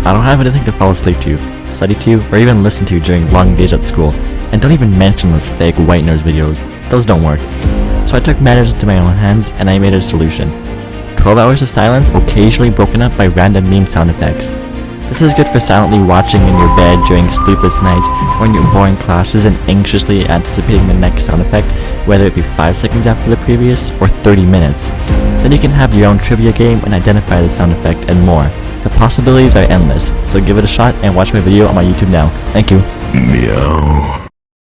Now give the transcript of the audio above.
I don't have anything to fall asleep to, study to, or even listen to during long days at school, and don't even mention those fake white noise videos. Those don't work. So I took matters into my own hands and I made a solution. 12 hours of silence occasionally broken up by random meme sound effects. This is good for silently watching in your bed during sleepless nights or in your boring classes and anxiously anticipating the next sound effect, whether it be 5 seconds after the previous or 30 minutes. Then you can have your own trivia game and identify the sound effect and more. The possibilities are endless, so give it a shot and watch my video on my YouTube now. Thank you. Meow.